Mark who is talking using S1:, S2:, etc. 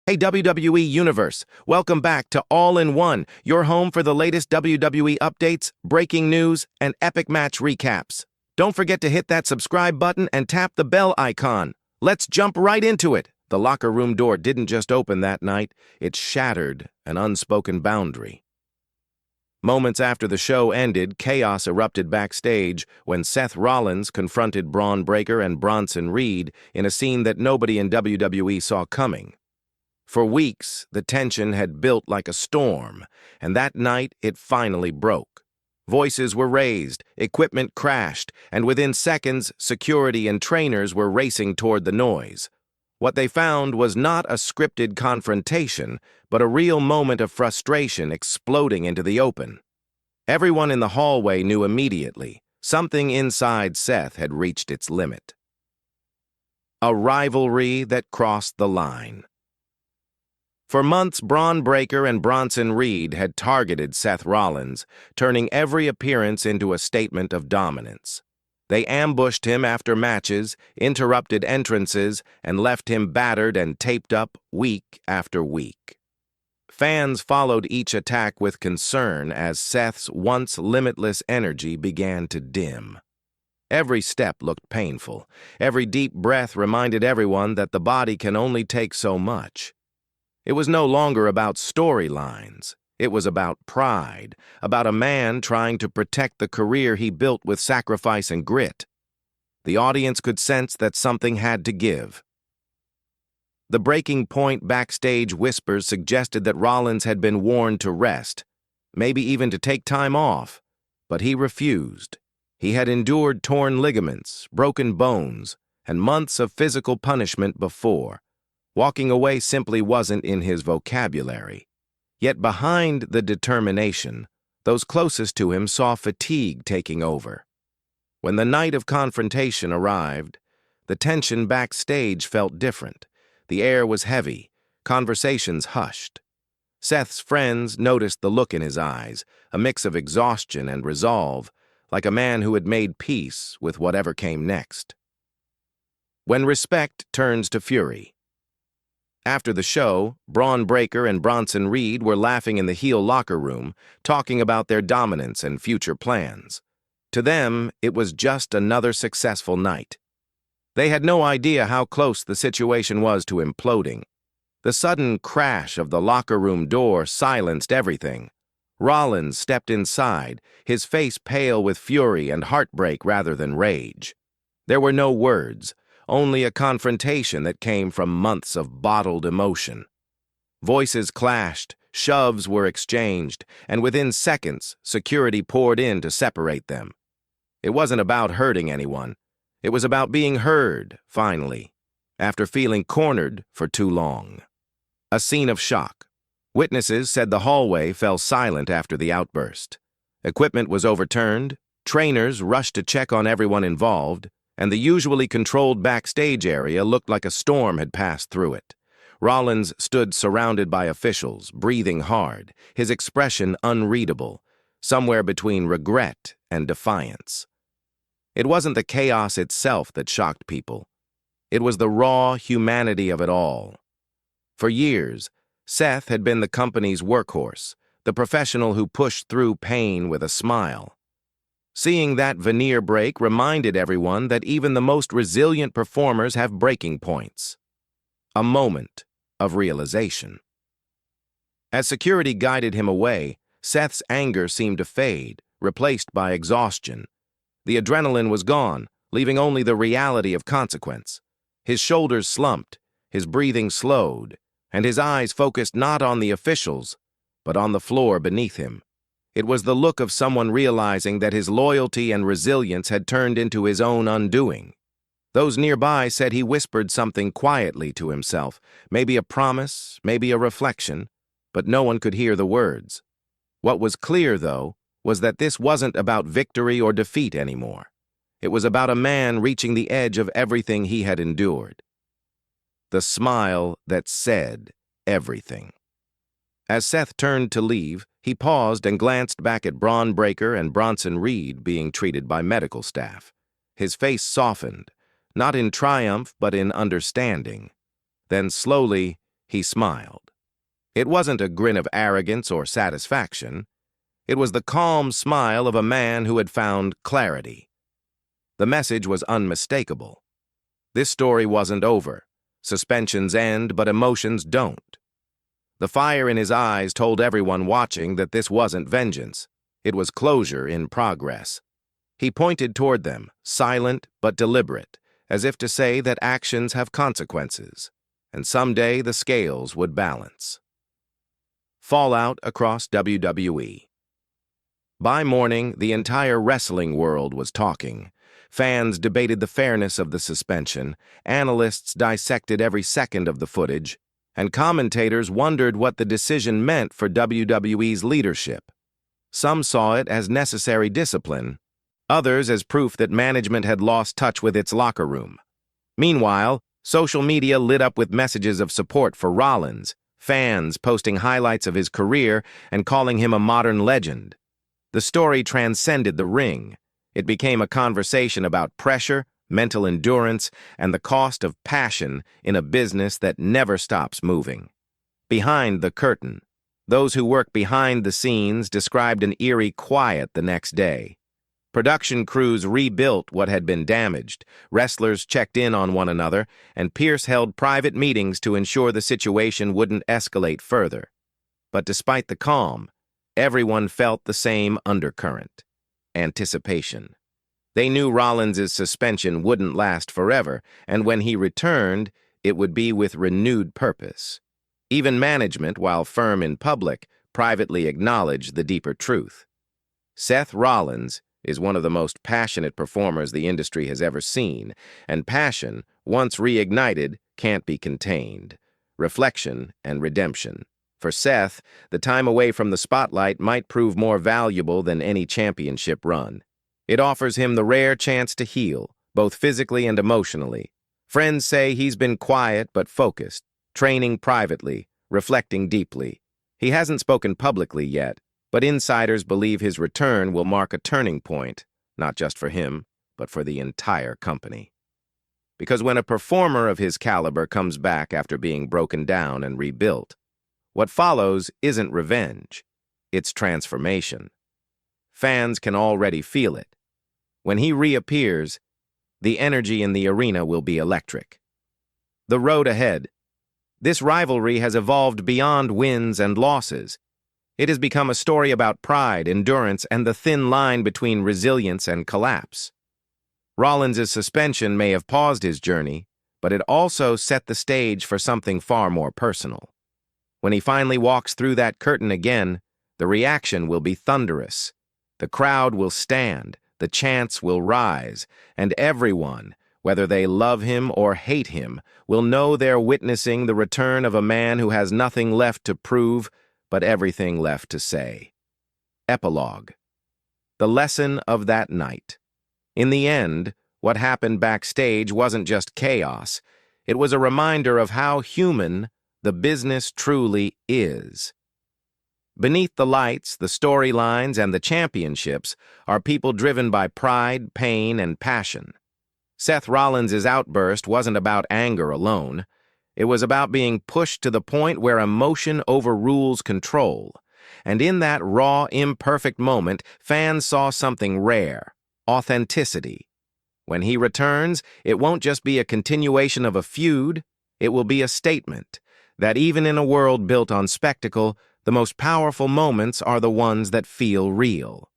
S1: Hey WWE Universe, welcome back to All-in-One, your home for the latest WWE updates, breaking news, and epic match recaps. Don't forget to hit that subscribe button and tap the bell icon. Let's jump right into it. The locker room door didn't just open that night, it shattered an unspoken boundary. Moments after the show ended, chaos erupted backstage when Seth Rollins confronted Braun Breaker and Bronson Reed in a scene that nobody in WWE saw coming. For weeks, the tension had built like a storm, and that night it finally broke. Voices were raised, equipment crashed, and within seconds, security and trainers were racing toward the noise. What they found was not a scripted confrontation, but a real moment of frustration exploding into the open. Everyone in the hallway knew immediately something inside Seth had reached its limit. A rivalry that crossed the line. For months, Bron Breaker and Bronson Reed had targeted Seth Rollins, turning every appearance into a statement of dominance. They ambushed him after matches, interrupted entrances, and left him battered and taped up week after week. Fans followed each attack with concern as Seth's once limitless energy began to dim. Every step looked painful. Every deep breath reminded everyone that the body can only take so much. It was no longer about storylines. It was about pride, about a man trying to protect the career he built with sacrifice and grit. The audience could sense that something had to give. The breaking point backstage whispers suggested that Rollins had been warned to rest, maybe even to take time off, but he refused. He had endured torn ligaments, broken bones, and months of physical punishment before. Walking away simply wasn't in his vocabulary. Yet behind the determination, those closest to him saw fatigue taking over. When the night of confrontation arrived, the tension backstage felt different. The air was heavy, conversations hushed. Seth's friends noticed the look in his eyes, a mix of exhaustion and resolve, like a man who had made peace with whatever came next. When respect turns to fury. After the show, Bron Breaker and Bronson Reed were laughing in the heel locker room, talking about their dominance and future plans. To them, it was just another successful night. They had no idea how close the situation was to imploding. The sudden crash of the locker room door silenced everything. Rollins stepped inside, his face pale with fury and heartbreak rather than rage. There were no words. Only a confrontation that came from months of bottled emotion. Voices clashed, shoves were exchanged, and within seconds, security poured in to separate them. It wasn't about hurting anyone. It was about being heard, finally, after feeling cornered for too long. A scene of shock. Witnesses said the hallway fell silent after the outburst. Equipment was overturned, trainers rushed to check on everyone involved, and the usually controlled backstage area looked like a storm had passed through it. Rollins stood surrounded by officials, breathing hard, his expression unreadable, somewhere between regret and defiance. It wasn't the chaos itself that shocked people. It was the raw humanity of it all. For years, Seth had been the company's workhorse, the professional who pushed through pain with a smile. Seeing that veneer break reminded everyone that even the most resilient performers have breaking points. A moment of realization. As security guided him away, Seth's anger seemed to fade, replaced by exhaustion. The adrenaline was gone, leaving only the reality of consequence. His shoulders slumped, his breathing slowed, and his eyes focused not on the officials, but on the floor beneath him. It was the look of someone realizing that his loyalty and resilience had turned into his own undoing. Those nearby said he whispered something quietly to himself, maybe a promise, maybe a reflection, but no one could hear the words. What was clear, though, was that this wasn't about victory or defeat anymore. It was about a man reaching the edge of everything he had endured. The smile that said everything. As Seth turned to leave, he paused and glanced back at Bron Breaker and Bronson Reed being treated by medical staff. His face softened, not in triumph but in understanding. Then slowly, He smiled. It wasn't a grin of arrogance or satisfaction. It was the calm smile of a man who had found clarity. The message was unmistakable. This story wasn't over. Suspensions end, but emotions don't. The fire in his eyes told everyone watching that this wasn't vengeance. It was closure in progress. He pointed toward them, silent but deliberate, as if to say that actions have consequences, and someday the scales would balance. Fallout across WWE. By morning, the entire wrestling world was talking. Fans debated the fairness of the suspension, analysts dissected every second of the footage, and commentators wondered what the decision meant for WWE's leadership. Some saw it as necessary discipline, others as proof that management had lost touch with its locker room. Meanwhile, social media lit up with messages of support for Rollins, fans posting highlights of his career and calling him a modern legend. The story transcended the ring. It became a conversation about pressure, mental endurance, and the cost of passion in a business that never stops moving. Behind the curtain, those who work behind the scenes described an eerie quiet the next day. Production crews rebuilt what had been damaged, wrestlers checked in on one another, and Pierce held private meetings to ensure the situation wouldn't escalate further. But despite the calm, everyone felt the same undercurrent: anticipation. They knew Rollins' suspension wouldn't last forever, and when he returned, it would be with renewed purpose. Even management, while firm in public, privately acknowledged the deeper truth. Seth Rollins is one of the most passionate performers the industry has ever seen, and passion, once reignited, can't be contained. Reflection and redemption. For Seth, the time away from the spotlight might prove more valuable than any championship run. It offers him the rare chance to heal, both physically and emotionally. Friends say he's been quiet but focused, training privately, reflecting deeply. He hasn't spoken publicly yet, but insiders believe his return will mark a turning point, not just for him, but for the entire company. Because when a performer of his caliber comes back after being broken down and rebuilt, what follows isn't revenge, it's transformation. Fans can already feel it. When he reappears, the energy in the arena will be electric. The road ahead. This rivalry has evolved beyond wins and losses. It has become a story about pride, endurance, and the thin line between resilience and collapse. Rollins' suspension may have paused his journey, but it also set the stage for something far more personal. When he finally walks through that curtain again, the reaction will be thunderous. The crowd will stand, the chants will rise, and everyone, whether they love him or hate him, will know they're witnessing the return of a man who has nothing left to prove, but everything left to say. Epilogue. The lesson of that night. In the end, what happened backstage wasn't just chaos. It was a reminder of how human the business truly is. Beneath the lights, the storylines, and the championships are people driven by pride, pain, and passion. Seth Rollins' outburst wasn't about anger alone. It was about being pushed to the point where emotion overrules control. And in that raw, imperfect moment, fans saw something rare: authenticity. When he returns, it won't just be a continuation of a feud, it will be a statement that even in a world built on spectacle, the most powerful moments are the ones that feel real.